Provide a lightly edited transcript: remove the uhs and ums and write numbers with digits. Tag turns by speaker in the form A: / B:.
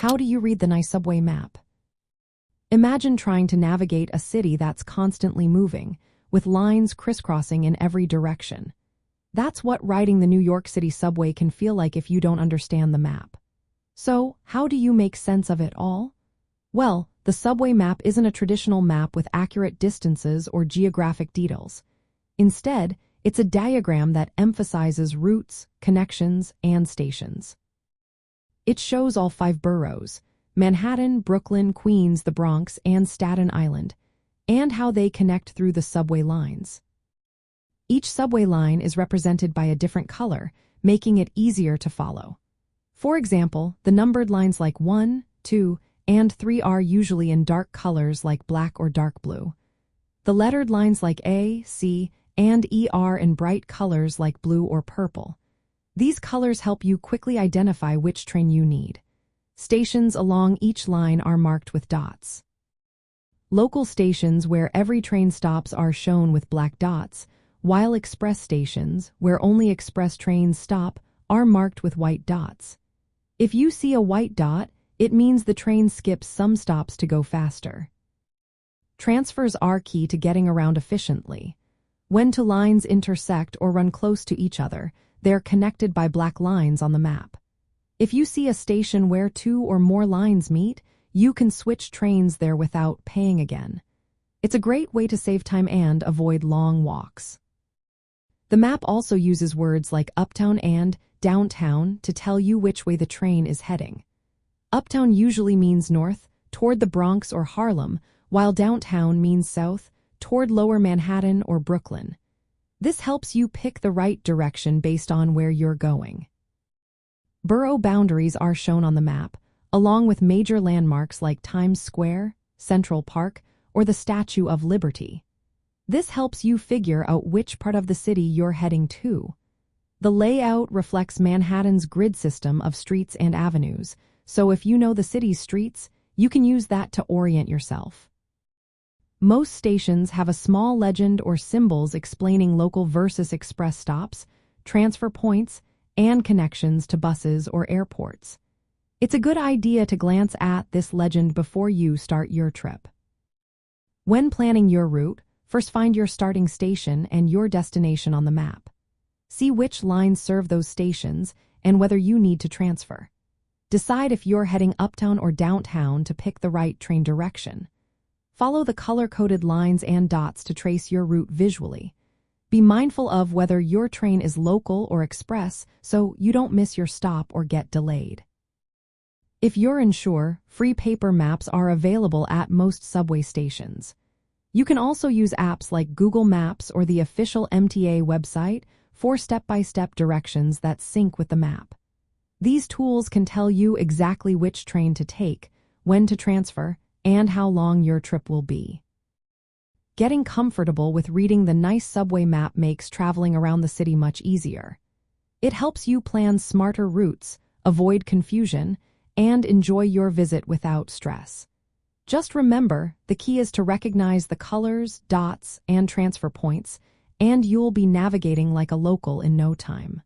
A: How do you read the nice subway map? Imagine trying to navigate a city that's constantly moving, with lines crisscrossing in every direction. That's what riding the New York City subway can feel like if you don't understand the map. So, how do you make sense of it all? Well, the subway map isn't a traditional map with accurate distances or geographic details. Instead, it's a diagram that emphasizes routes, connections, and stations. It shows all 5 boroughs: Manhattan, Brooklyn, Queens, the Bronx, and Staten Island, and how they connect through the subway lines. Each subway line is represented by a different color, making it easier to follow. For example, the numbered lines like 1, 2, and 3 are usually in dark colors like black or dark blue. The lettered lines like A, C, and E are in bright colors like blue or purple. These colors help you quickly identify which train you need. Stations along each line are marked with dots. Local stations where every train stops are shown with black dots, while express stations, where only express trains stop, are marked with white dots. If you see a white dot, it means the train skips some stops to go faster. Transfers are key to getting around efficiently. When two lines intersect or run close to each other, they're connected by black lines on the map. If you see a station where 2 or more lines meet, you can switch trains there without paying again. It's a great way to save time and avoid long walks. The map also uses words like uptown and downtown to tell you which way the train is heading. Uptown usually means north, toward the Bronx or Harlem, while downtown means south, toward Lower Manhattan or Brooklyn. This helps you pick the right direction based on where you're going. Borough boundaries are shown on the map, along with major landmarks like Times Square, Central Park, or the Statue of Liberty. This helps you figure out which part of the city you're heading to. The layout reflects Manhattan's grid system of streets and avenues, so if you know the city's streets, you can use that to orient yourself. Most stations have a small legend or symbols explaining local versus express stops, transfer points, and connections to buses or airports. It's a good idea to glance at this legend before you start your trip. When planning your route, first find your starting station and your destination on the map. See which lines serve those stations and whether you need to transfer. Decide if you're heading uptown or downtown to pick the right train direction. Follow the color-coded lines and dots to trace your route visually. Be mindful of whether your train is local or express so you don't miss your stop or get delayed. If you're unsure, free paper maps are available at most subway stations. You can also use apps like Google Maps or the official MTA website for step-by-step directions that sync with the map. These tools can tell you exactly which train to take, when to transfer, and how long your trip will be. Getting comfortable with reading the nice subway map makes traveling around the city much easier. It helps you plan smarter routes, avoid confusion, and enjoy your visit without stress. Just remember, the key is to recognize the colors, dots, and transfer points, and you'll be navigating like a local in no time.